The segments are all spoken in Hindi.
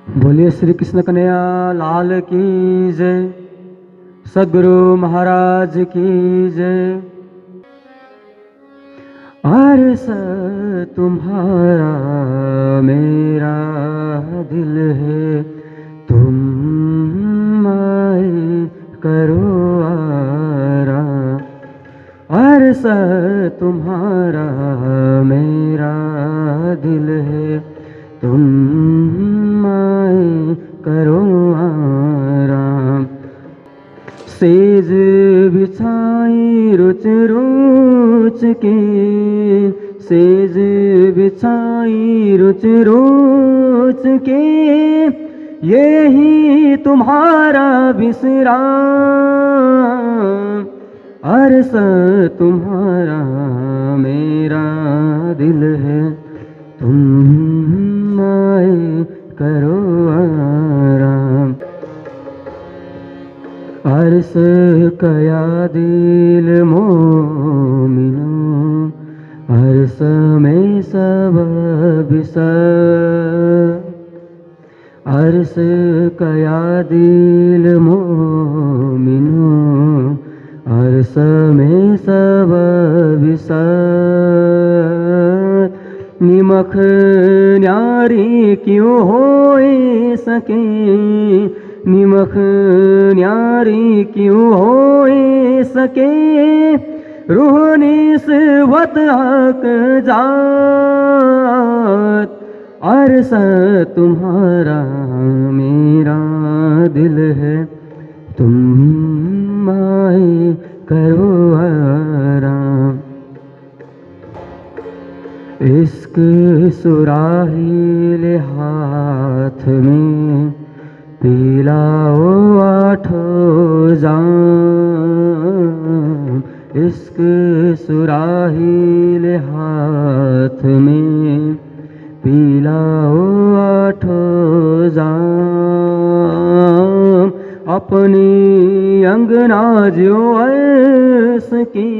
बोलिए श्री कृष्ण कन्हैया लाल की जय। सद्गुरु महाराज की जय। अर्स तुम्हारा मेरा दिल है, तुम आए करो आराम। अर्स तुम्हारा मेरा दिल है, तुम आए करो आराम। सेज बिछाई रुच रुच के, सेज बिछाई रुच रुच के, यही तुम्हारा विश्राम। अर्स तुम्हारा मेरा दिल है, तुम आए करो आराम। अर्स कया दिल मोमिनो, अर्स में सब बिसर। अर्स कया दिल मोमिनो, अर्स में सब विसर। निमख न्यारी क्यों होए सके, निमख न्यारी क्यों होए सके, रूह निस्बत हक जात। अर्स तुम्हारा मेरा दिल है, तुम आए करो आराम। इश्क सुराही ले हाथ में, पिलाओ आठों जाम। इश्क सुराही ले हाथ में, पिलाओ आठों जाम। अपनी अंगना जो अर्स की,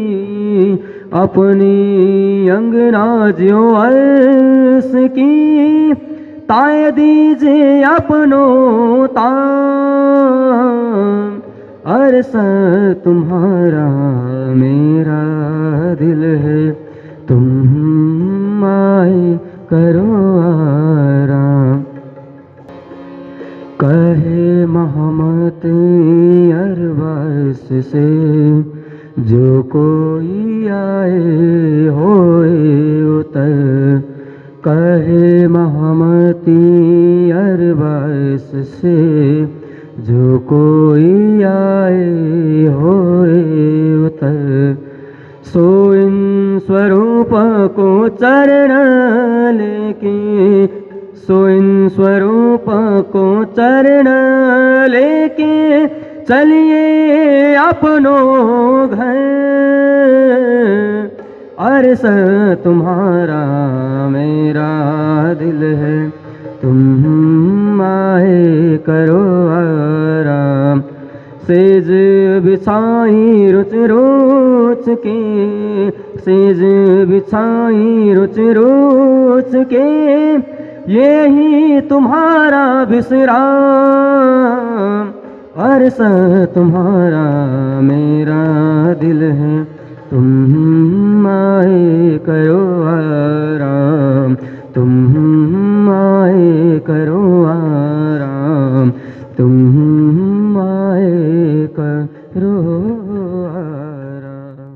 अपनी अंगना जो अर्स की, ताए दीजिए अपनों ताम। अर्स तुम्हारा मेरा दिल है, तुम आए करो आराम। कहे मोहम्मद अरबास से, जो कोई आए होए उतर। कहे मोहम्मदी अरबास से, जो कोई आए होए उतर। सो इन स्वरूप को चरण लेके, सो इन स्वरूप को चरण लेके, चलिए अपनों घर। अर्स तुम्हारा मेरा दिल है, तुम आए करो आराम। सेज बिछाई रुच रुच के, सेज बिछाई रुच रुच के, यही तुम्हारा विश्राम। अर्स तुम्हारा मेरा दिल है, तुम आए करो आराम। तुम आए करो आराम, तुम आए करो आराम।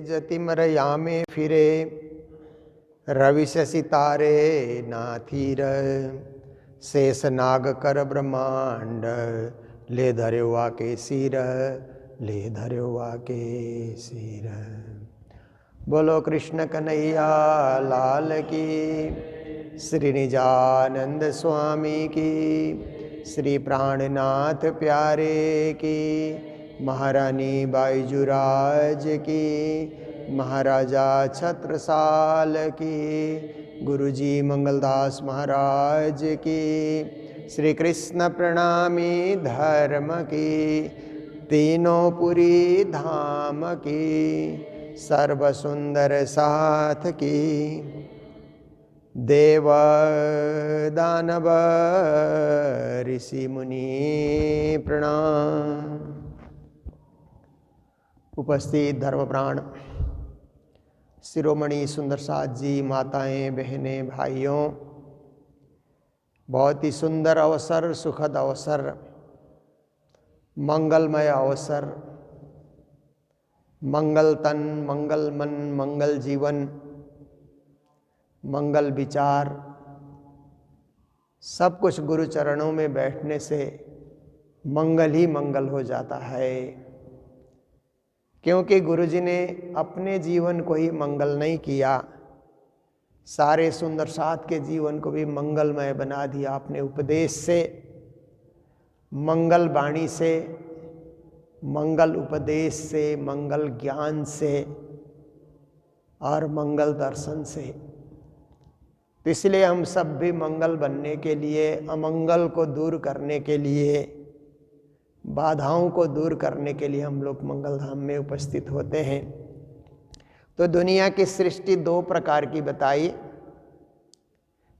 जतिमर यामे फिरे, रवि शशि तारे नाथीर। शेष नाग कर ब्रह्मांड, ले धर्यो वाके सिर, ले धर्यो वाके सिर। बोलो कृष्ण कन्हैया लाल की, श्री निजानंद स्वामी की, श्री प्राणनाथ प्यारे की, महारानी बाईजुराज की, महाराजा छत्रसाल की, गुरुजी मंगलदास महाराज की, श्री कृष्ण प्रणामी धर्म की, तीनों पुरी धाम की, सर्व सुंदर साथ की। देव दानव ऋषि मुनि प्रणाम। उपस्थित धर्मप्राण शिरोमणि सुंदर साथ जी, माताएं, बहनें, भाइयों, बहुत ही सुंदर अवसर, सुखद अवसर, मंगलमय अवसर, मंगल तन, मंगल मन, मंगल जीवन, मंगल विचार, सब कुछ गुरु चरणों में बैठने से मंगल ही मंगल हो जाता है। क्योंकि गुरु जी ने अपने जीवन को ही मंगल नहीं किया, सारे सुंदर साथ के जीवन को भी मंगलमय बना दिया अपने उपदेश से, मंगल वाणी से, मंगल उपदेश से, मंगल ज्ञान से और मंगल दर्शन से। तो इसलिए हम सब भी मंगल बनने के लिए, अमंगल को दूर करने के लिए, बाधाओं को दूर करने के लिए हम लोग मंगल धाम में उपस्थित होते हैं। तो दुनिया की सृष्टि दो प्रकार की बताई।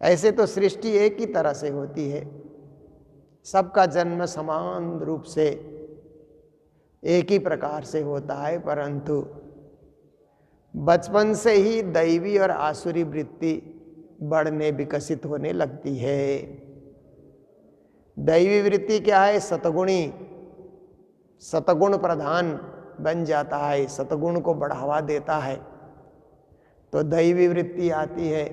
ऐसे तो सृष्टि एक ही तरह से होती है, सबका जन्म समान रूप से एक ही प्रकार से होता है, परंतु बचपन से ही दैवी और आसुरी वृत्ति बढ़ने, विकसित होने लगती है। दैवी वृत्ति क्या है? सतगुणी, सतगुण प्रधान बन जाता है, सतगुण को बढ़ावा देता है तो दैवी वृत्ति आती है।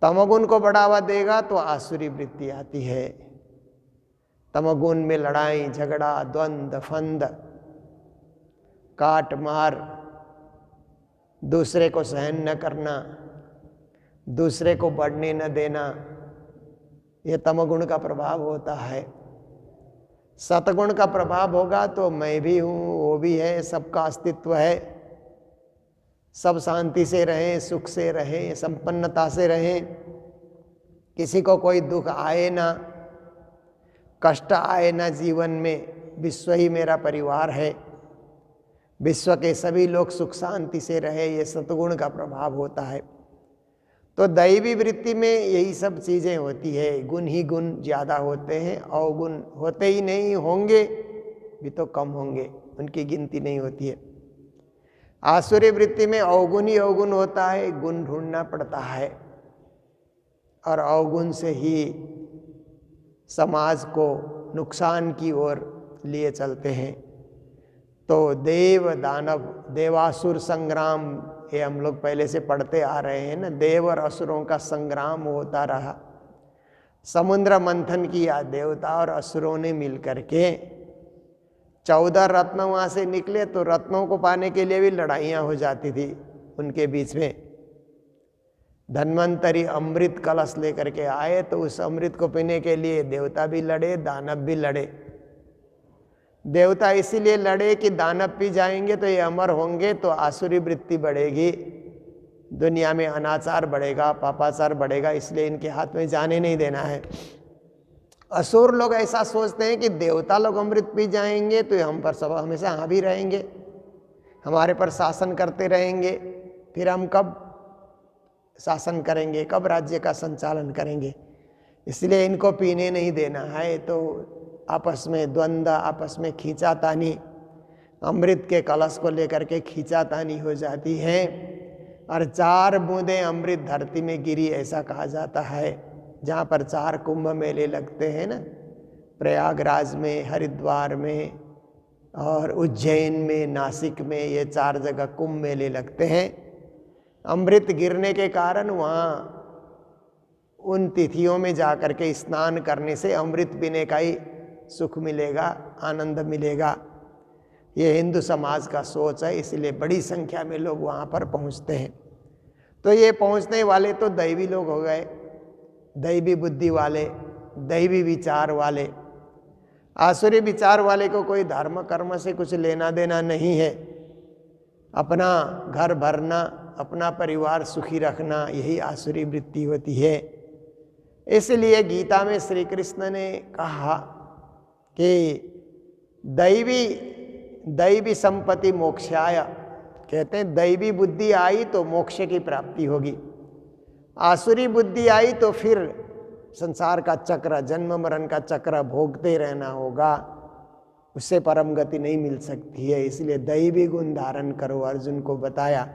तमोगुण को बढ़ावा देगा तो आसुरी वृत्ति आती है। तमोगुण में लड़ाई झगड़ा, द्वंद्व, फंद, काट मार, दूसरे को सहन न करना, दूसरे को बढ़ने न देना, यह तमोगुण का प्रभाव होता है। सतगुण का प्रभाव होगा तो मैं भी हूँ, वो भी है, सबका अस्तित्व है, सब शांति से रहें, सुख से रहें, संपन्नता से रहें, किसी को कोई दुख आए ना, कष्ट आए ना जीवन में। विश्व ही मेरा परिवार है, विश्व के सभी लोग सुख शांति से रहे, ये सतगुण का प्रभाव होता है। तो दैवी वृत्ति में यही सब चीज़ें होती है। गुण ही गुण ज़्यादा होते हैं, अवगुण होते ही नहीं, होंगे भी तो कम होंगे, उनकी गिनती नहीं होती है। आसुरी वृत्ति में अवगुण ही अवगुण होता है, गुण ढूंढना पड़ता है और अवगुण से ही समाज को नुकसान की ओर लिए चलते हैं। तो देव दानव, देवासुर संग्राम, ये हम लोग पहले से पढ़ते आ रहे हैं ना, देव और असुरों का संग्राम होता रहा। समुद्र मंथन किया देवता और असुरों ने मिलकर के। 14 रत्न वहाँ से निकले तो रत्नों को पाने के लिए भी लड़ाइयाँ हो जाती थी उनके बीच में। धन्वंतरी अमृत कलश लेकर के आए तो उस अमृत को पीने के लिए देवता भी लड़े, दानव भी लड़े। देवता इसीलिए लड़े कि दानव पी जाएंगे तो ये अमर होंगे, तो आसुरी वृत्ति बढ़ेगी, दुनिया में अनाचार बढ़ेगा, पापाचार बढ़ेगा, इसलिए इनके हाथ में जाने नहीं देना है। असुर लोग ऐसा सोचते हैं कि देवता लोग अमृत पी जाएंगे तो ये हम पर सब हमेशा हावी रहेंगे, हमारे पर शासन करते रहेंगे, फिर हम कब शासन करेंगे, कब राज्य का संचालन करेंगे, इसलिए इनको पीने नहीं देना है। तो आपस में द्वंद्व, आपस में खींचातानी, अमृत के कलश को लेकर के खींचातानी हो जाती है और 4 बूंदें अमृत धरती में गिरी, ऐसा कहा जाता है। जहाँ पर 4 कुंभ मेले लगते हैं ना, प्रयागराज में, हरिद्वार में और उज्जैन में, नासिक में, ये 4 जगह कुंभ मेले लगते हैं। अमृत गिरने के कारण वहाँ उन तिथियों में जाकर के स्नान करने से अमृत पीने का ही सुख मिलेगा, आनंद मिलेगा। ये हिंदू समाज का सोच है, इसलिए बड़ी संख्या में लोग वहाँ पर पहुँचते हैं। तो ये पहुँचने वाले तो दैवी लोग हो गए, दैवी बुद्धि वाले, दैवी विचार वाले। आसुरी विचार वाले को कोई धर्म कर्म से कुछ लेना देना नहीं है, अपना घर भरना, अपना परिवार सुखी रखना, यही आसुरी वृत्ति होती है। इसलिए गीता में श्री कृष्ण ने कहा कि दैवी संपत्ति मोक्षाय, कहते हैं दैवी बुद्धि आई तो मोक्ष की प्राप्ति होगी। आसुरी बुद्धि आई तो फिर संसार का चक्र, जन्म मरण का चक्र भोगते रहना होगा, उससे परम गति नहीं मिल सकती है। इसलिए दैवी गुण धारण करो, अर्जुन को बताया।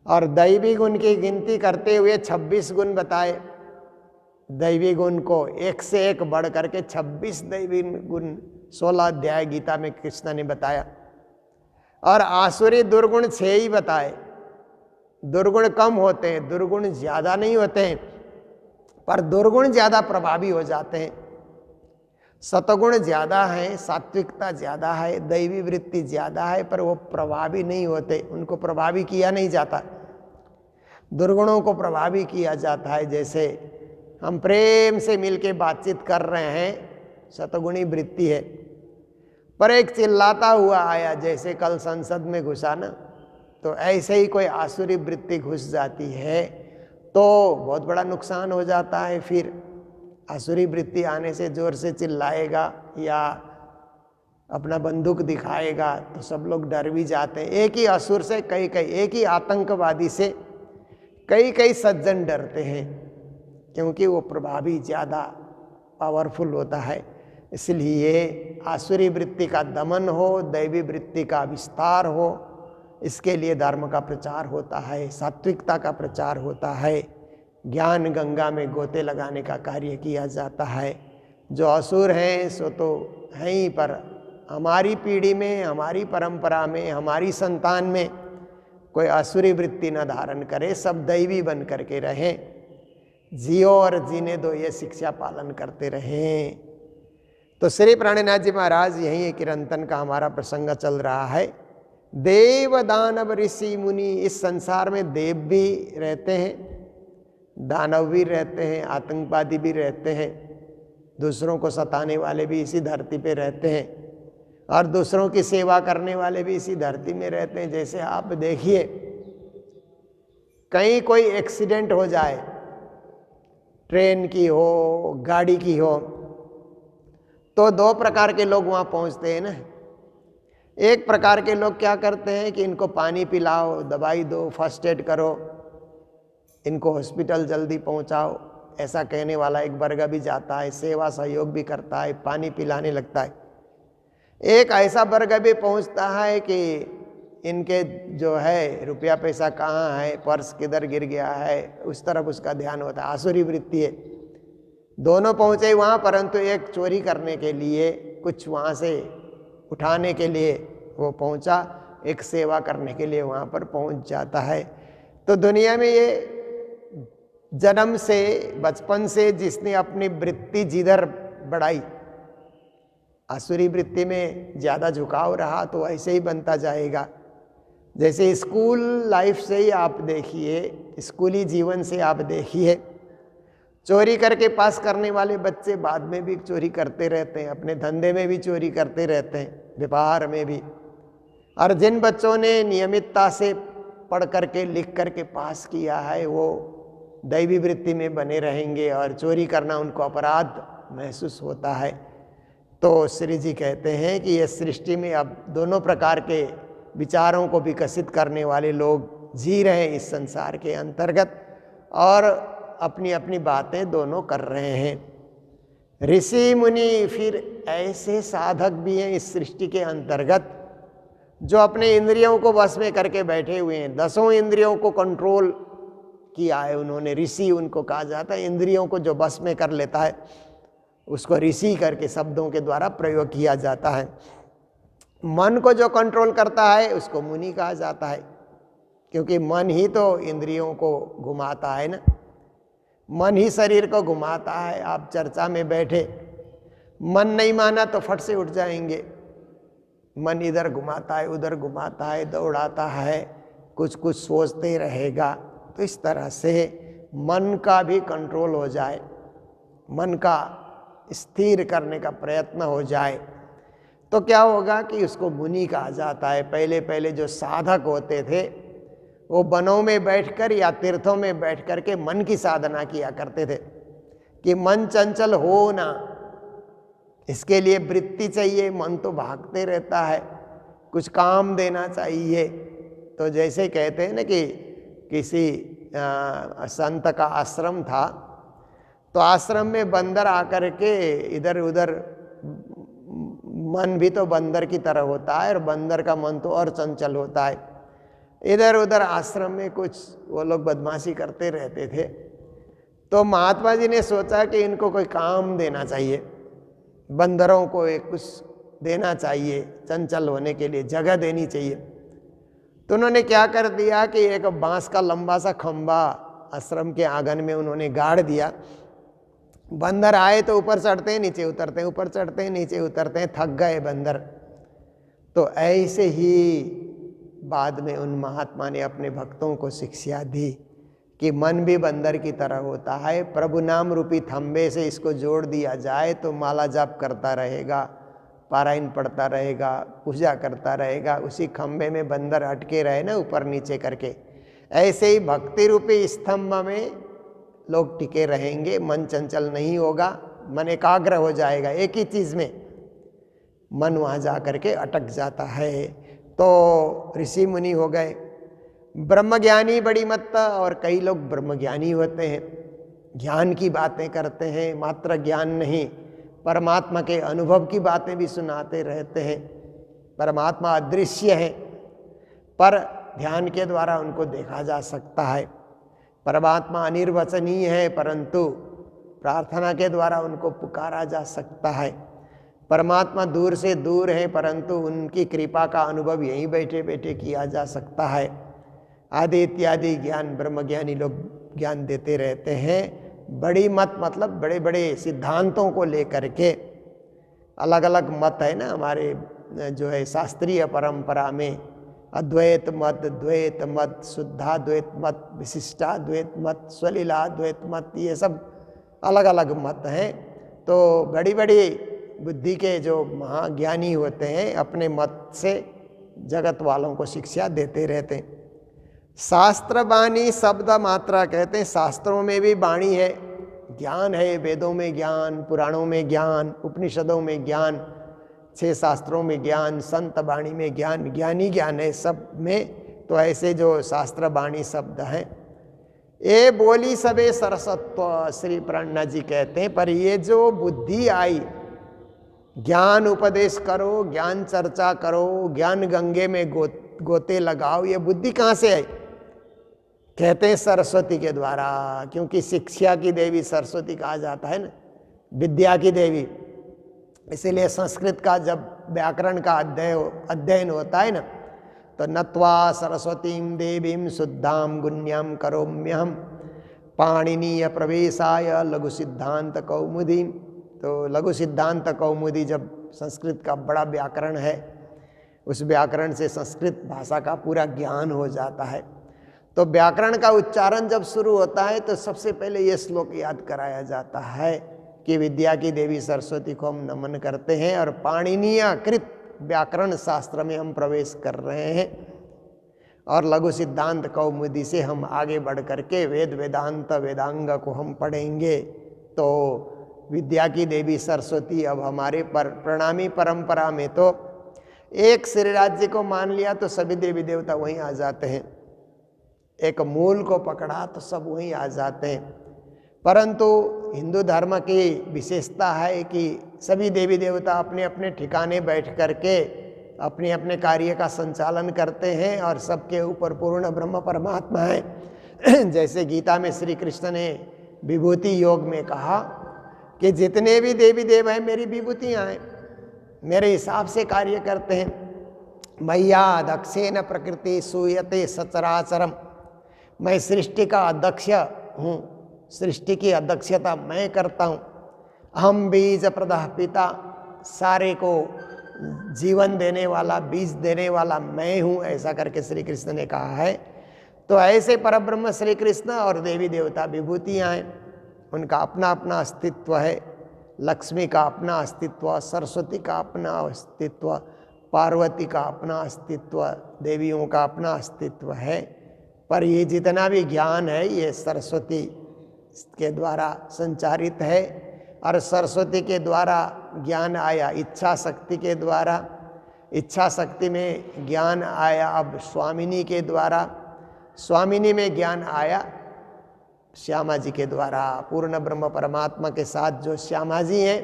और दैवी गुण की गिनती करते हुए 26 गुण बताए। दैवी गुण को एक से एक बढ़ करके 26 दैवी गुण 16 अध्याय गीता में कृष्ण ने बताया। और आसुरी दुर्गुण 6 ही बताए। दुर्गुण कम होते हैं, दुर्गुण ज्यादा नहीं होते हैं, पर दुर्गुण ज्यादा प्रभावी हो जाते हैं। सतगुण ज्यादा है, सात्विकता ज्यादा है, दैवी वृत्ति ज्यादा है, पर वो प्रभावी नहीं होते, उनको प्रभावी किया नहीं जाता। दुर्गुणों को प्रभावी किया जाता है। जैसे हम प्रेम से मिलके बातचीत कर रहे हैं, सतगुणी वृत्ति है, पर एक चिल्लाता हुआ आया, जैसे कल संसद में घुसा ना, तो ऐसे ही कोई आसुरी वृत्ति घुस जाती है तो बहुत बड़ा नुकसान हो जाता है। फिर आसुरी वृत्ति आने से जोर से चिल्लाएगा या अपना बंदूक दिखाएगा तो सब लोग डर भी जाते हैं। एक ही असुर से एक ही आतंकवादी से कई सज्जन डरते हैं, क्योंकि वो प्रभावी ज़्यादा पावरफुल होता है। इसलिए आसुरी वृत्ति का दमन हो, दैवी वृत्ति का विस्तार हो, इसके लिए धर्म का प्रचार होता है, सात्विकता का प्रचार होता है, ज्ञान गंगा में गोते लगाने का कार्य किया जाता है। जो असुर हैं सो तो हैं ही, पर हमारी पीढ़ी में, हमारी परंपरा में, हमारी संतान में कोई आसुरी वृत्ति न धारण करे, सब दैवी बन करके रहें, जियो और जीने दो, ये शिक्षा पालन करते रहें। तो श्री प्राणनाथ जी महाराज, यही किरंतन का हमारा प्रसंग चल रहा है। देव दानव ऋषि मुनि, इस संसार में देव भी रहते हैं, दानव भी रहते हैं, आतंकवादी भी रहते हैं, दूसरों को सताने वाले भी इसी धरती पे रहते हैं, और दूसरों की सेवा करने वाले भी इसी धरती में रहते हैं। जैसे आप देखिए, कहीं कोई एक्सीडेंट हो जाए, ट्रेन की हो, गाड़ी की हो, तो 2 प्रकार के लोग वहाँ पहुँचते हैं ना। एक प्रकार के लोग क्या करते हैं कि इनको पानी पिलाओ, दवाई दो, फर्स्ट एड करो, इनको हॉस्पिटल जल्दी पहुंचाओ, ऐसा कहने वाला एक वर्ग भी जाता है, सेवा सहयोग भी करता है, पानी पिलाने लगता है। एक ऐसा वर्ग भी पहुंचता है कि इनके जो है रुपया पैसा कहाँ है, पर्स किधर गिर गया है, उस तरफ उसका ध्यान होता है, आसुरी वृत्ति है। दोनों पहुंचे वहाँ, परंतु एक चोरी करने के लिए, कुछ वहाँ से उठाने के लिए वो पहुंचा, एक सेवा करने के लिए वहाँ पर पहुंच जाता है। तो दुनिया में ये जन्म से, बचपन से जिसने अपनी वृत्ति जिधर बढ़ाई, आसुरी वृत्ति में ज़्यादा झुकाव रहा तो ऐसे ही बनता जाएगा। जैसे स्कूल लाइफ से ही आप देखिए, स्कूली जीवन से आप देखिए, चोरी करके पास करने वाले बच्चे बाद में भी चोरी करते रहते हैं, अपने धंधे में भी चोरी करते रहते हैं, व्यापार में भी। और जिन बच्चों ने नियमितता से पढ़ करके लिख करके पास किया है, वो दैवी वृत्ति में बने रहेंगे और चोरी करना उनको अपराध महसूस होता है। तो श्री जी कहते हैं कि ये सृष्टि में अब दोनों प्रकार के विचारों को विकसित करने वाले लोग जी रहे हैं इस संसार के अंतर्गत, और अपनी अपनी बातें दोनों कर रहे हैं। ऋषि मुनि फिर ऐसे साधक भी हैं इस सृष्टि के अंतर्गत जो अपने इंद्रियों को वश में करके बैठे हुए हैं, 10 इंद्रियों को कंट्रोल किया है उन्होंने। ऋषि उनको कहा जाता है, इंद्रियों को जो वश में कर लेता है उसको ऋषि करके शब्दों के द्वारा प्रयोग किया जाता है। मन को जो कंट्रोल करता है उसको मुनि कहा जाता है, क्योंकि मन ही तो इंद्रियों को घुमाता है ना, मन ही शरीर को घुमाता है। आप चर्चा में बैठे, मन नहीं माना तो फट से उठ जाएंगे। मन इधर घुमाता है, उधर घुमाता है, दौड़ाता है, कुछ कुछ सोचते रहेगा। तो इस तरह से मन का भी कंट्रोल हो जाए, मन का स्थिर करने का प्रयत्न हो जाए, तो क्या होगा कि उसको मुनि कहा जाता है। पहले पहले जो साधक होते थे वो वनों में बैठकर या तीर्थों में बैठकर के मन की साधना किया करते थे कि मन चंचल हो ना, इसके लिए वृत्ति चाहिए। मन तो भागते रहता है, कुछ काम देना चाहिए। तो जैसे कहते हैं ना कि किसी संत का आश्रम था, तो आश्रम में बंदर आकर के इधर उधर, मन भी तो बंदर की तरह होता है और बंदर का मन तो और चंचल होता है, इधर उधर आश्रम में कुछ वो लोग बदमाशी करते रहते थे। तो महात्मा जी ने सोचा कि इनको कोई काम देना चाहिए, बंदरों को एक कुछ देना चाहिए, चंचल होने के लिए जगह देनी चाहिए। तो उन्होंने क्या कर दिया कि एक बांस का लंबा सा खंबा आश्रम के आंगन में उन्होंने गाड़ दिया। बंदर आए तो ऊपर चढ़ते हैं नीचे उतरते हैं, ऊपर चढ़ते हैं नीचे उतरते हैं, थक गए बंदर। तो ऐसे ही बाद में उन महात्मा ने अपने भक्तों को शिक्षा दी कि मन भी बंदर की तरह होता है, प्रभु नाम रूपी थंबे से इसको जोड़ दिया जाए तो माला जाप करता रहेगा, पारायण पढ़ता रहेगा, पूजा करता रहेगा, उसी खंबे में बंदर अटके रहे ना ऊपर नीचे करके। ऐसे ही भक्ति रूपी स्तंभ में लोग टिके रहेंगे, मन चंचल नहीं होगा, मन एकाग्र हो जाएगा एक ही चीज में, मन वहां जा करके अटक जाता है। तो ऋषि मुनि हो गए, ब्रह्मज्ञानी बड़ी मत, और कई लोग ब्रह्मज्ञानी होते हैं, ज्ञान की बातें करते हैं, मात्र ज्ञान नहीं, परमात्मा के अनुभव की बातें भी सुनाते रहते हैं। परमात्मा अदृश्य है पर ध्यान के द्वारा उनको देखा जा सकता है। परमात्मा अनिर्वचनीय है परंतु प्रार्थना के द्वारा उनको पुकारा जा सकता है। परमात्मा दूर से दूर है परंतु उनकी कृपा का अनुभव यहीं बैठे बैठे किया जा सकता है। आदि इत्यादि ज्ञान ब्रह्मज्ञानी लोग ज्ञान देते रहते हैं। बड़ी मत मतलब बड़े बड़े सिद्धांतों को लेकर के, अलग अलग मत है ना हमारे जो है शास्त्रीय परंपरा में, अद्वैत मत, द्वैत मत, शुद्धाद्वैत मत, विशिष्टाद्वैत मत, स्वलीलाद्वैत मत, ये सब अलग अलग मत हैं। तो बड़ी बड़ी बुद्धि के जो महाज्ञानी होते हैं अपने मत से जगत वालों को शिक्षा देते रहते हैं। शास्त्र वाणी शब्द मात्रा कहते हैं, शास्त्रों में भी वाणी है, ज्ञान है, वेदों में ज्ञान, पुराणों में ज्ञान, उपनिषदों में ज्ञान, 6 शास्त्रों में ज्ञान, संत वाणी में ज्ञान, ज्ञानी ज्ञान है सब में। तो ऐसे जो शास्त्र वाणी शब्द हैं, ये बोली सबे सरसत्व, श्री प्रणा जी कहते हैं। पर ये जो बुद्धि आई, ज्ञान उपदेश करो, ज्ञान चर्चा करो, ज्ञान गंगे में गोते लगाओ, ये बुद्धि कहाँ से आई? कहते हैं सरस्वती के द्वारा, क्योंकि शिक्षा की देवी सरस्वती कहा जाता है ना, विद्या की देवी। इसीलिए संस्कृत का जब व्याकरण का अध्ययन होता है ना, तो नत्वा सरस्वतीं देवीं शुद्धां गुण्यां करोम्यहम पाणिनीय प्रवेशाय लघु सिद्धांत कौमुदी। तो लघु सिद्धांत कौमुदी जब संस्कृत का बड़ा व्याकरण है, उस व्याकरण से संस्कृत भाषा का पूरा ज्ञान हो जाता है। तो व्याकरण का उच्चारण जब शुरू होता है तो सबसे पहले ये श्लोक याद कराया जाता है कि विद्या की देवी सरस्वती को हम नमन करते हैं और पाणिनीय कृत व्याकरण शास्त्र में हम प्रवेश कर रहे हैं, और लघु सिद्धांत कौमुदी से हम आगे बढ़ करके वेद वेदांत वेदांग को हम पढ़ेंगे। तो विद्या की देवी सरस्वती अब हमारे प्रणामी परंपरा में तो एक श्री राज्य को मान लिया तो सभी देवी देवता वहीं आ जाते हैं, एक मूल को पकड़ा तो सब वहीं आ जाते हैं। परंतु हिंदू धर्म की विशेषता है कि सभी देवी देवता अपने अपने ठिकाने बैठ करके अपने अपने कार्य का संचालन करते हैं और सबके ऊपर पूर्ण ब्रह्म परमात्मा है। जैसे गीता में श्री कृष्ण ने विभूति योग में कहा कि जितने भी देवी देव हैं मेरी विभूतियाँ हैं, मेरे हिसाब से कार्य करते हैं। मैया दक्षेन प्रकृति सूयते सचराचरम, मैं सृष्टि का अध्यक्ष हूँ, सृष्टि की अध्यक्षता मैं करता हूँ। हम बीज प्रदः पिता, सारे को जीवन देने वाला, बीज देने वाला मैं हूँ, ऐसा करके श्री कृष्ण ने कहा है। तो ऐसे परब्रह्म श्री कृष्ण और देवी देवता विभूतियाँ हैं, उनका अपना अपना अस्तित्व है। लक्ष्मी का अपना अस्तित्व, सरस्वती का अपना अस्तित्व, पार्वती का अपना अस्तित्व, देवियों का अपना अस्तित्व है। पर ये जितना भी ज्ञान है ये सरस्वती के द्वारा संचारित है, और सरस्वती के द्वारा ज्ञान आया इच्छा शक्ति के द्वारा, इच्छा शक्ति में ज्ञान आया अब स्वामिनी के द्वारा, स्वामिनी में ज्ञान आया श्यामा जी के द्वारा, पूर्ण ब्रह्म परमात्मा के साथ जो श्यामा जी हैं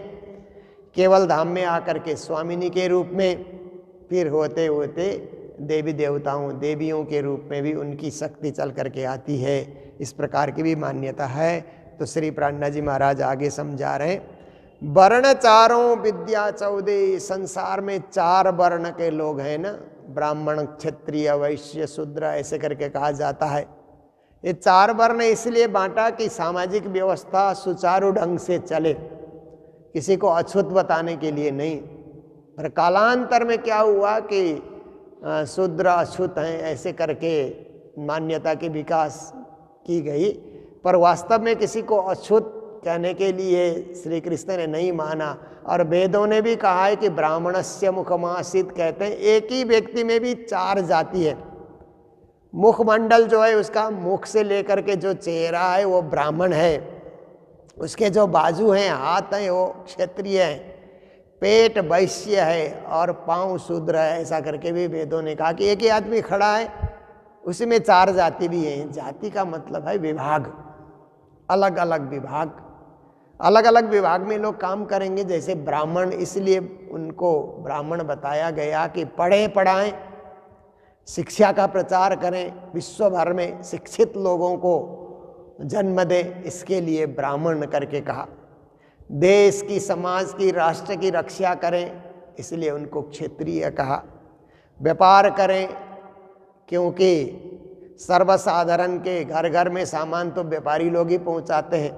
केवल धाम में आकर के स्वामिनी के रूप में, फिर होते होते देवी देवताओं देवियों के रूप में भी उनकी शक्ति चल करके आती है। इस प्रकार की भी मान्यता है। तो श्री प्राणनाथ जी महाराज आगे समझा रहे हैं, वर्ण चारों विद्या 14। संसार में 4 वर्ण के लोग हैं ना, ब्राह्मण, क्षत्रिय, वैश्य, शूद्र, ऐसे करके कहा जाता है। ये 4 वर्ण इसलिए बांटा कि सामाजिक व्यवस्था सुचारू ढंग से चले, किसी को अछूत बताने के लिए नहीं। पर कालांतर में क्या हुआ कि शूद्र अछूत हैं ऐसे करके मान्यता की विकास की गई, पर वास्तव में किसी को अछूत कहने के लिए श्री कृष्ण ने नहीं माना। और वेदों ने भी कहा है कि ब्राह्मणस्य मुखमासित, कहते हैं एक ही व्यक्ति में भी 4 जाति है। मुखमंडल जो है उसका मुख से लेकर के जो चेहरा है वो ब्राह्मण है, उसके जो बाजू हैं, हाथ हैं, वो क्षत्रिय है, पेट वैश्य है और पांव शूद्र है। ऐसा करके भी वेदों ने कहा कि एक ही आदमी खड़ा है उसी में 4 जाति भी हैं। जाति का मतलब है विभाग, अलग अलग विभाग, अलग अलग विभाग में लोग काम करेंगे। जैसे ब्राह्मण, इसलिए उनको ब्राह्मण बताया गया कि पढ़ें पढ़ाएं, शिक्षा का प्रचार करें, विश्व भर में शिक्षित लोगों को जन्म दें, इसके लिए ब्राह्मण करके कहा। देश की, समाज की, राष्ट्र की रक्षा करें, इसलिए उनको क्षत्रिय कहा। व्यापार करें, क्योंकि सर्वसाधारण के घर घर में सामान तो व्यापारी लोग ही पहुंचाते हैं,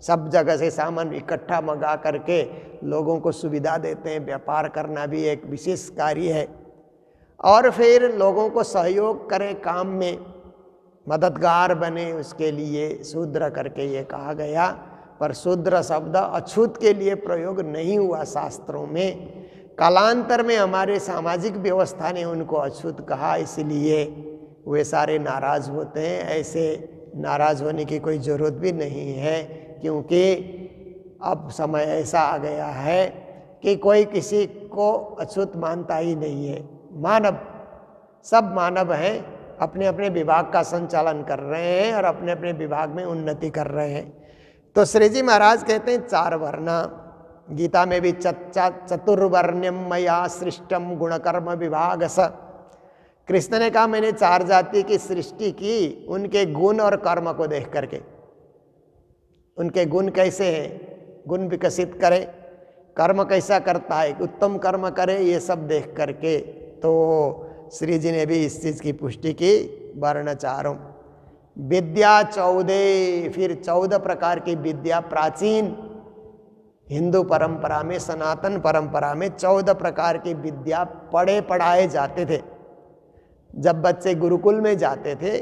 सब जगह से सामान इकट्ठा मंगा करके लोगों को सुविधा देते हैं। व्यापार करना भी एक विशेष कार्य है। और फिर लोगों को सहयोग करें, काम में मददगार बने, उसके लिए शूद्र करके ये कहा गया। पर शूद्र शब्द अछूत के लिए प्रयोग नहीं हुआ शास्त्रों में। कालांतर में हमारे सामाजिक व्यवस्था ने उनको अछूत कहा, इसलिए वे सारे नाराज होते हैं। ऐसे नाराज होने की कोई ज़रूरत भी नहीं है, क्योंकि अब समय ऐसा आ गया है कि कोई किसी को अछूत मानता ही नहीं है। मानव, सब मानव हैं, अपने अपने विभाग का संचालन कर रहे हैं और अपने अपने विभाग में उन्नति कर रहे हैं। तो श्री जी महाराज कहते हैं 4 वर्ण। गीता में भी चतुर्वर्ण्यम मया सृष्टम गुणकर्म विभाग स। कृष्ण ने कहा मैंने 4 जाति की सृष्टि की, उनके गुण और कर्म को देख करके। उनके गुण कैसे हैं, गुण विकसित करे, कर्म कैसा करता है, उत्तम कर्म करे, ये सब देख करके। तो श्री जी ने भी इस चीज़ की पुष्टि की। वर्ण 4, विद्या 14। फिर 14 प्रकार की विद्या, प्राचीन हिंदू परंपरा में, सनातन परंपरा में 14 प्रकार की विद्या पढ़े पढ़ाए जाते थे। जब बच्चे गुरुकुल में जाते थे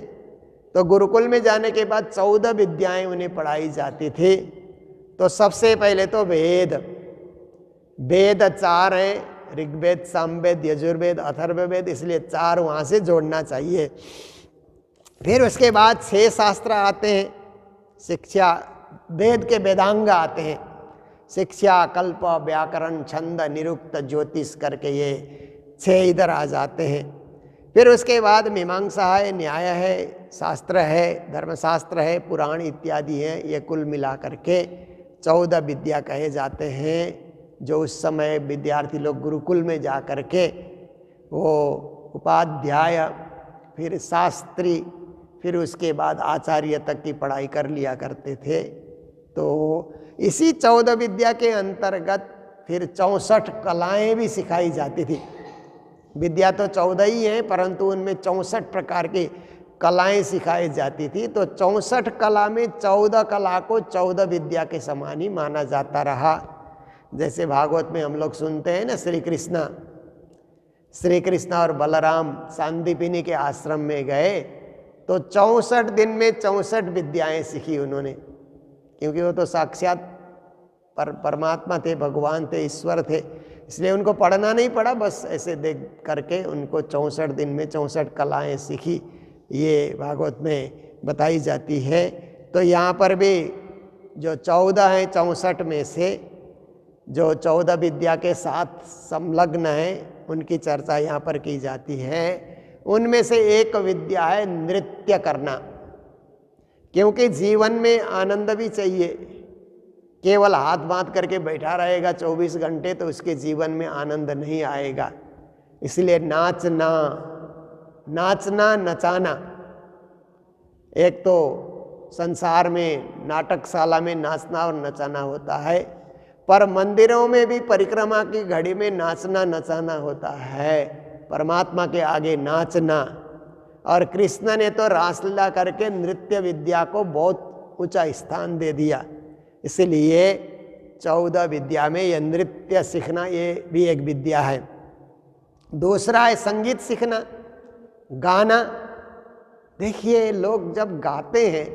तो गुरुकुल में जाने के बाद 14 विद्याएं उन्हें पढ़ाई जाती थी। तो सबसे पहले तो वेद 4 हैं, ऋग्वेद, सामवेद, यजुर्वेद, अथर्ववेद, इसलिए 4 वहाँ से जोड़ना चाहिए। फिर उसके बाद 6 शास्त्र आते हैं, शिक्षा, वेद के वेदांग आते हैं, शिक्षा, कल्प, व्याकरण, छंद, निरुक्त, ज्योतिष करके ये 6 इधर आ जाते हैं। फिर उसके बाद मीमांसा है, न्याय है, शास्त्र है, धर्मशास्त्र है, पुराण इत्यादि हैं। ये कुल मिला करके 14 विद्या कहे जाते हैं, जो उस समय विद्यार्थी लोग गुरुकुल में जा कर के वो उपाध्याय, फिर शास्त्री, फिर उसके बाद आचार्य तक की पढ़ाई कर लिया करते थे। तो इसी 14 विद्या के अंतर्गत फिर 64 कलाएं भी सिखाई जाती थी। विद्या तो 14 ही है, परंतु उनमें 64 प्रकार की कलाएं सिखाई जाती थी। तो 64 कला में 14 कला को 14 विद्या के समान ही माना जाता रहा। जैसे भागवत में हम लोग सुनते हैं ना, श्री कृष्ण और बलराम सांदीपनी के आश्रम में गए तो 64 दिन में 64 विद्याएं सीखी उन्होंने, क्योंकि वो तो साक्षात परमात्मा थे, भगवान थे, ईश्वर थे, इसलिए उनको पढ़ना नहीं पड़ा, बस ऐसे देख करके उनको 64 दिन में 64 कलाएं सीखी। ये भागवत में बताई जाती है। तो यहाँ पर भी जो 14 हैं, 64 में से जो 14 विद्या के साथ संलग्न हैं, उनकी चर्चा यहाँ पर की जाती है। उनमें से एक विद्या है नृत्य करना। क्योंकि जीवन में आनंद भी चाहिए। केवल हाथ बांध करके बैठा रहेगा 24 घंटे तो उसके जीवन में आनंद नहीं आएगा। इसलिए नाचना नचाना, एक तो संसार में नाटकशाला में नाचना और नचाना होता है, पर मंदिरों में भी परिक्रमा की घड़ी में नाचना नचाना होता है, परमात्मा के आगे नाचना। और कृष्ण ने तो रासलीला करके नृत्य विद्या को बहुत ऊंचा स्थान दे दिया। इसलिए 14 विद्या में यह नृत्य सीखना ये भी एक विद्या है। दूसरा है संगीत सीखना, गाना। देखिए लोग जब गाते हैं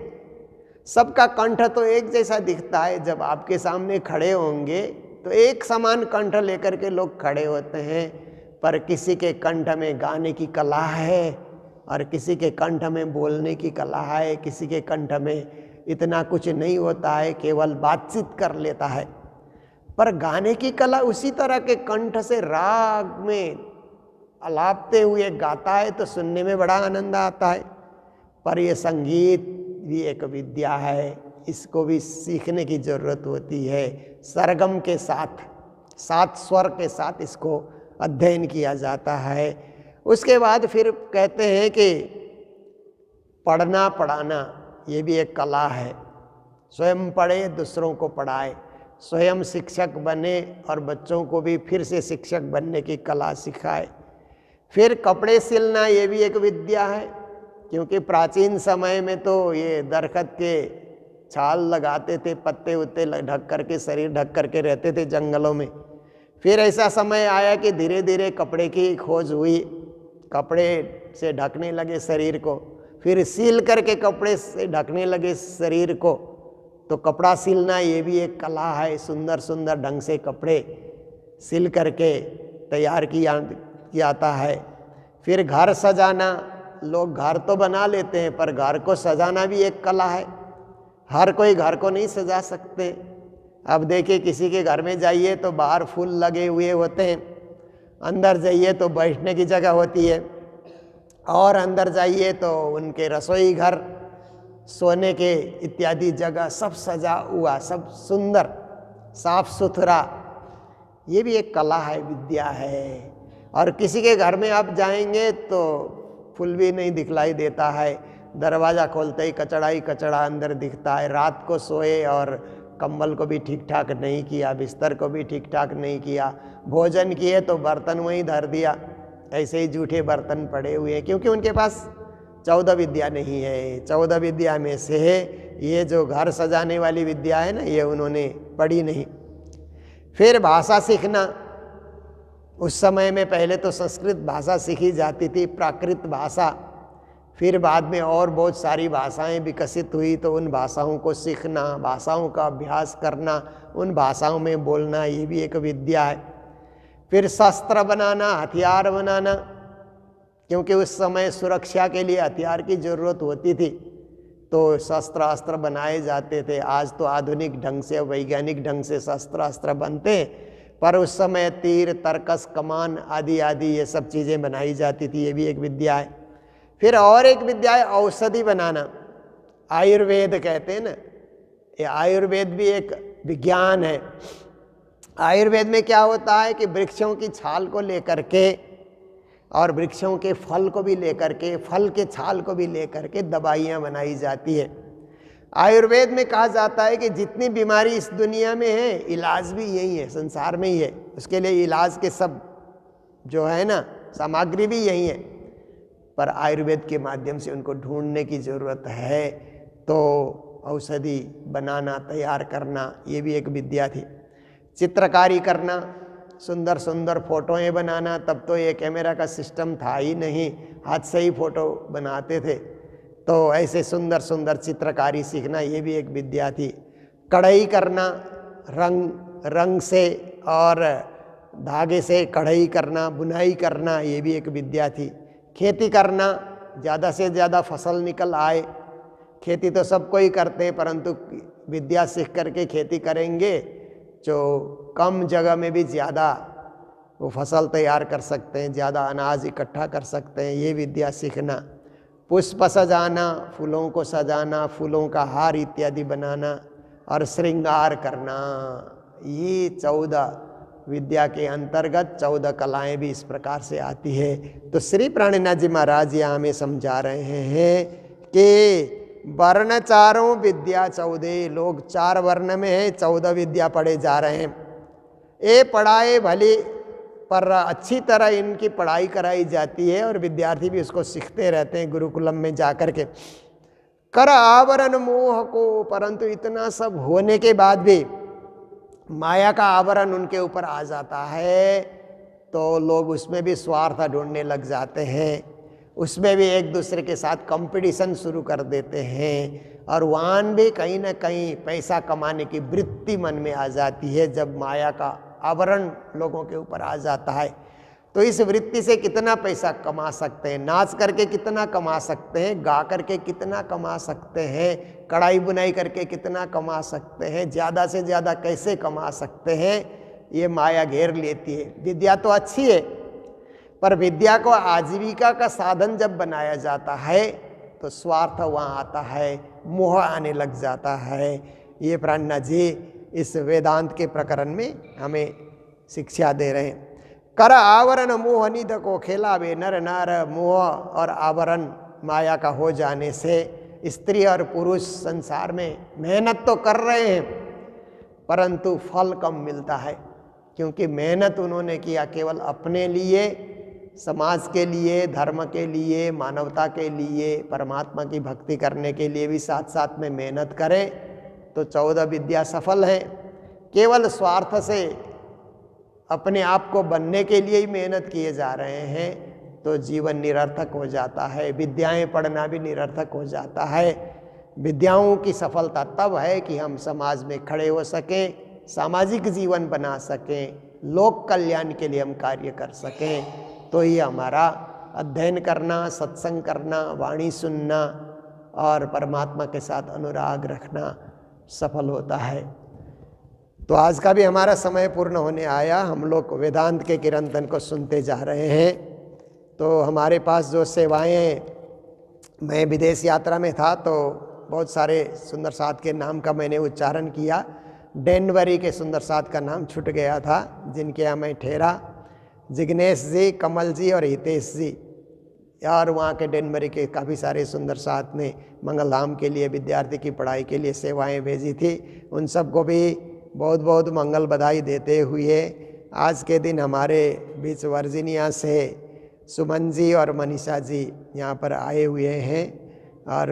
सबका कंठ तो एक जैसा दिखता है, जब आपके सामने खड़े होंगे तो एक समान कंठ लेकर के लोग खड़े होते हैं, पर किसी के कंठ में गाने की कला है और किसी के कंठ में बोलने की कला है, किसी के कंठ में इतना कुछ नहीं होता है, केवल बातचीत कर लेता है। पर गाने की कला उसी तरह के कंठ से राग में अलापते हुए गाता है तो सुनने में बड़ा आनंद आता है। पर यह संगीत भी एक विद्या है, इसको भी सीखने की जरूरत होती है। सरगम के साथ, 7 स्वर के साथ इसको अध्ययन किया जाता है। उसके बाद फिर कहते हैं कि पढ़ना पढ़ाना ये भी एक कला है। स्वयं पढ़े दूसरों को पढ़ाए, स्वयं शिक्षक बने और बच्चों को भी फिर से शिक्षक बनने की कला सिखाए। फिर कपड़े सिलना ये भी एक विद्या है, क्योंकि प्राचीन समय में तो ये दरख्त के छाल लगाते थे, पत्ते उत्ते ढक करके, शरीर ढक करके रहते थे जंगलों में। फिर ऐसा समय आया कि धीरे धीरे कपड़े की खोज हुई, कपड़े से ढकने लगे शरीर को, फिर सील करके कपड़े से ढकने लगे शरीर को। तो कपड़ा सिलना ये भी एक कला है, सुंदर सुंदर ढंग से कपड़े सिल करके तैयार किया जाता है। फिर घर सजाना, लोग घर तो बना लेते हैं पर घर को सजाना भी एक कला है। हर कोई घर को नहीं सजा सकते। अब देखिए किसी के घर में जाइए तो बाहर फूल लगे हुए होते हैं, अंदर जाइए तो बैठने की जगह होती है, और अंदर जाइए तो उनके रसोई घर, सोने के इत्यादि जगह सब सजा हुआ, सब सुंदर साफ सुथरा। ये भी एक कला है, विद्या है। और किसी के घर में आप जाएंगे तो फूल भी नहीं दिखलाई देता है, दरवाज़ा खोलते ही कचड़ा ही कचड़ा अंदर दिखता है। रात को सोए और कंबल को भी ठीक ठाक नहीं किया, बिस्तर को भी ठीक ठाक नहीं किया, भोजन किए तो बर्तन वहीं धर दिया, ऐसे ही जूठे बर्तन पड़े हुए हैं, क्योंकि उनके पास 14 विद्या नहीं है। 14 विद्या में से ये जो घर सजाने वाली विद्या है ना, ये उन्होंने पढ़ी नहीं। फिर भाषा सीखना, उस समय में पहले तो संस्कृत भाषा सीखी जाती थी, प्राकृत भाषा। फिर बाद में और बहुत सारी भाषाएं विकसित हुई, तो उन भाषाओं को सीखना, भाषाओं का अभ्यास करना, उन भाषाओं में बोलना, ये भी एक विद्या है। फिर शस्त्र बनाना, हथियार बनाना, क्योंकि उस समय सुरक्षा के लिए हथियार की ज़रूरत होती थी, तो शस्त्र अस्त्र बनाए जाते थे। आज तो आधुनिक ढंग से, वैज्ञानिक ढंग से शस्त्र अस्त्र बनते हैं, पर उस समय तीर, तरकस, कमान आदि आदि ये सब चीज़ें बनाई जाती थी, ये भी एक विद्या है। फिर और एक विद्या है औषधि बनाना, आयुर्वेद कहते हैं ना, ये आयुर्वेद भी एक विज्ञान है। आयुर्वेद में क्या होता है कि वृक्षों की छाल को लेकर के और वृक्षों के फल को भी लेकर के, फल के छाल को भी लेकर के दवाइयाँ बनाई जाती है। आयुर्वेद में कहा जाता है कि जितनी बीमारी इस दुनिया में है, इलाज भी यही है, संसार में ही है। उसके लिए इलाज के सब जो है ना सामग्री भी यही है, पर आयुर्वेद के माध्यम से उनको ढूंढने की ज़रूरत है। तो औषधि बनाना, तैयार करना, ये भी एक विद्या थी। चित्रकारी करना, सुंदर सुंदर फोटोएं बनाना, तब तो ये कैमरा का सिस्टम था ही नहीं, हाथ से ही फोटो बनाते थे। तो ऐसे सुंदर सुंदर चित्रकारी सीखना, ये भी एक विद्या थी। कढ़ाई करना, रंग से और धागे से कढ़ाई करना, बुनाई करना, ये भी एक विद्या थी। खेती करना, ज़्यादा से ज़्यादा फसल निकल आए। खेती तो सब कोई करते हैं, परंतु विद्या सीख करके खेती करेंगे जो कम जगह में भी ज़्यादा वो फसल तैयार कर सकते हैं, ज़्यादा अनाज इकट्ठा कर सकते हैं, ये विद्या सीखना। पुष्प सजाना, फूलों को सजाना, फूलों का हार इत्यादि बनाना और श्रृंगार करना, ये 14 विद्या के अंतर्गत 14 कलाएं भी इस प्रकार से आती है। तो श्री प्राणनाथ जी महाराज यहाँ हमें समझा रहे हैं कि वर्ण चारों विद्या 14, लोग 4 वर्ण में हैं, 14 विद्या पढ़े जा रहे हैं। ये पढ़ाए भले पर अच्छी तरह इनकी पढ़ाई कराई जाती है और विद्यार्थी भी उसको सीखते रहते हैं गुरुकुलम में जाकर के। कर आवरण मोह को, परंतु इतना सब होने के बाद भी माया का आवरण उनके ऊपर आ जाता है, तो लोग उसमें भी स्वार्थ ढूंढने लग जाते हैं, उसमें भी एक दूसरे के साथ कंपटीशन शुरू कर देते हैं और वहाँ भी कहीं ना कहीं पैसा कमाने की वृत्ति मन में आ जाती है। जब माया का आवरण लोगों के ऊपर आ जाता है तो इस वृत्ति से कितना पैसा कमा सकते हैं, नाच करके कितना कमा सकते हैं, गा करके कितना कमा सकते हैं, कढ़ाई बुनाई करके कितना कमा सकते हैं, ज़्यादा से ज़्यादा कैसे कमा सकते हैं, ये माया घेर लेती है। विद्या तो अच्छी है, पर विद्या को आजीविका का साधन जब बनाया जाता है तो स्वार्थ वहाँ आता है, मोह आने लग जाता है। ये प्राणनाथ जी इस वेदांत के प्रकरण में हमें शिक्षा दे रहे हैं। कर आवरण मोह निध को खेलावे नर नार, मोह और आवरण माया का हो जाने से स्त्री और पुरुष संसार में मेहनत तो कर रहे हैं परंतु फल कम मिलता है, क्योंकि मेहनत उन्होंने किया केवल अपने लिए, समाज के लिए, धर्म के लिए, मानवता के लिए, परमात्मा की भक्ति करने के लिए भी साथ साथ में मेहनत करें तो 14 विद्या सफल है। केवल स्वार्थ से अपने आप को बनने के लिए ही मेहनत किए जा रहे हैं तो जीवन निरर्थक हो जाता है, विद्याएं पढ़ना भी निरर्थक हो जाता है। विद्याओं की सफलता तब है कि हम समाज में खड़े हो सकें, सामाजिक जीवन बना सकें, लोक कल्याण के लिए हम कार्य कर सकें। तो ये हमारा अध्ययन करना, सत्संग करना, वाणी सुनना और परमात्मा के साथ अनुराग रखना सफल होता है। तो आज का भी हमारा समय पूर्ण होने आया। हम लोग वेदांत के किरंतन को सुनते जा रहे हैं। तो हमारे पास जो सेवाएं हैं, मैं विदेश यात्रा में था तो बहुत सारे सुंदर साथ के नाम का मैंने उच्चारण किया। डेनवरी के सुंदर साथ का नाम छूट गया था, जिनके यहाँ मैं ठहरा, जिग्नेश जी, कमल जी और हितेश जी। और वहाँ के डेनवरी के काफ़ी सारे सुंदर साथ ने मंगलधाम के लिए विद्यार्थी की पढ़ाई के लिए सेवाएं भेजी थी। उन सबको भी बहुत बहुत मंगल बधाई देते हुए आज के दिन हमारे बीच वर्जीनिया से सुमन जी और मनीषा जी यहाँ पर आए हुए हैं और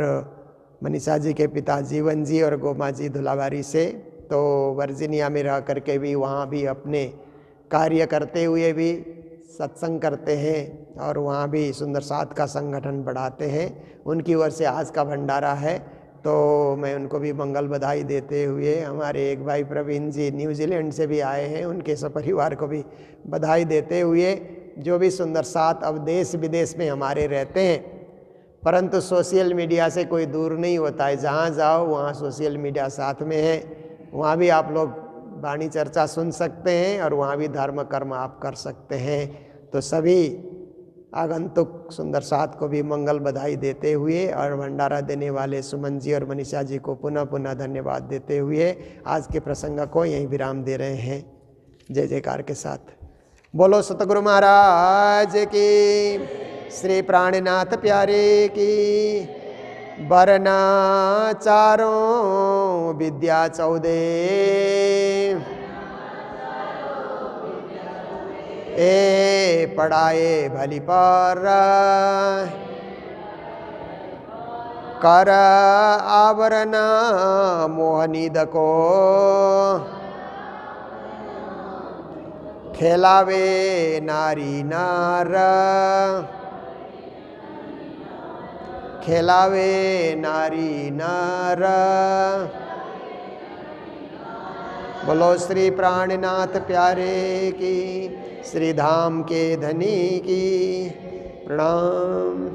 मनीषा जी के पिता जीवन जी और गोमा जी धुलाबारी से। तो वर्जीनिया में रह करके भी वहाँ भी अपने कार्य करते हुए भी सत्संग करते हैं और वहाँ भी सुंदर साथ का संगठन बढ़ाते हैं। उनकी ओर से आज का भंडारा है, तो मैं उनको भी मंगल बधाई देते हुए, हमारे एक भाई प्रवीण जी न्यूजीलैंड से भी आए हैं, उनके सपरिवार को भी बधाई देते हुए, जो भी सुंदर साथ अब देश विदेश में हमारे रहते हैं, परंतु सोशल मीडिया से कोई दूर नहीं होता है। जहाँ जाओ वहाँ सोशल मीडिया साथ में है, वहाँ भी आप लोग वाणी चर्चा सुन सकते हैं और वहाँ भी धर्म कर्म आप कर सकते हैं। तो सभी आगंतुक सुंदर साथ को भी मंगल बधाई देते हुए और भंडारा देने वाले सुमन जी और मनीषा जी को पुनः पुनः धन्यवाद देते हुए आज के प्रसंग को यहीं विराम दे रहे हैं। जय जयकार के साथ बोलो सतगुरु महाराज की, श्री प्राणनाथ प्यारे की। वरना चारों विद्या 14, ए पढ़ाए भली पर, कर आवरण मोहनिद को, खेलावे नारी नार, खेलावे नारी नार। बोलो श्री प्राणनाथ प्यारे की, श्री धाम के धनी की। प्रणाम।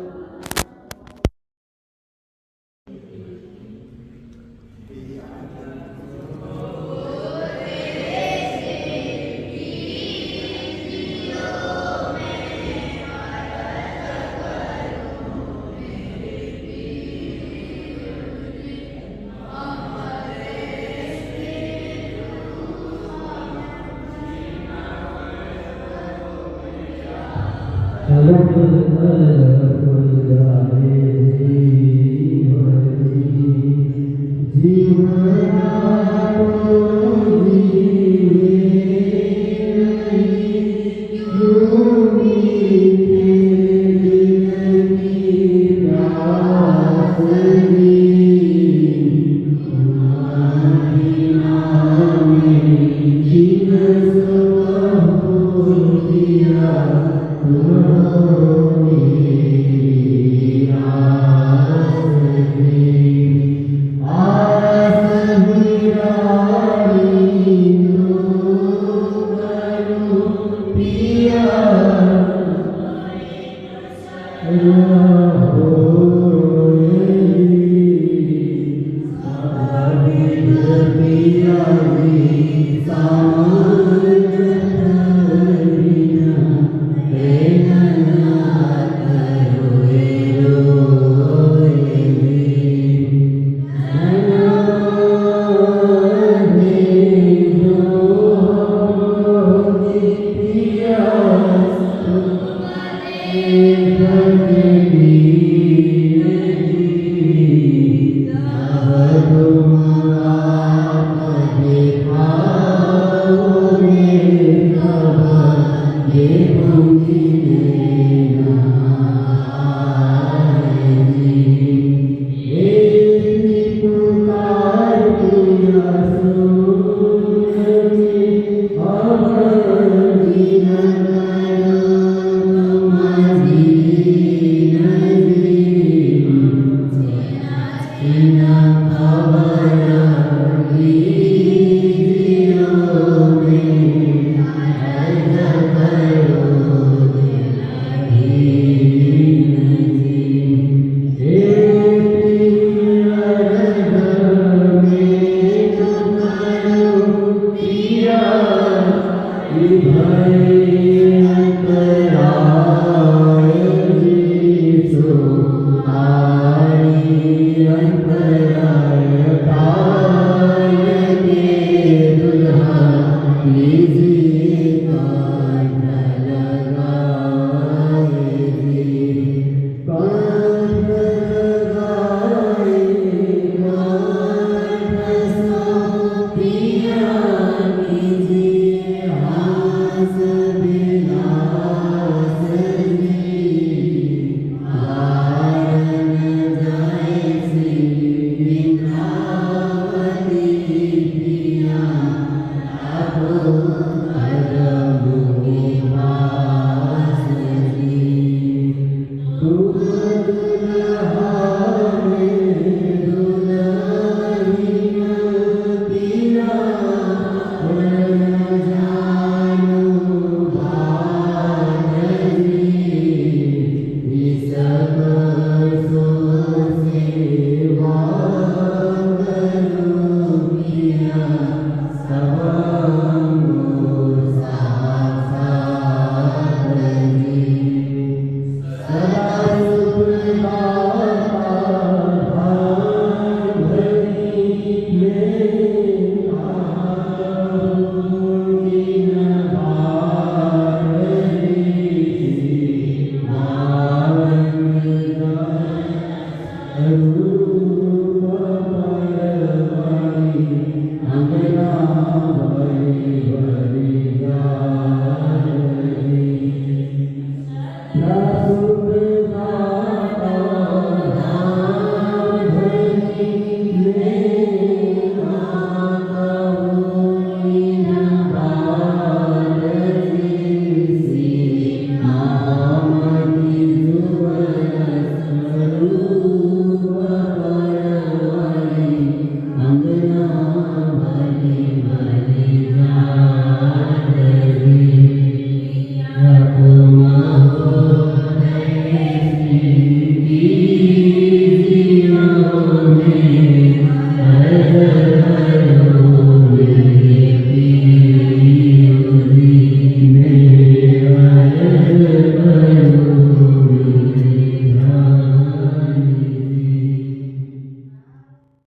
Easy.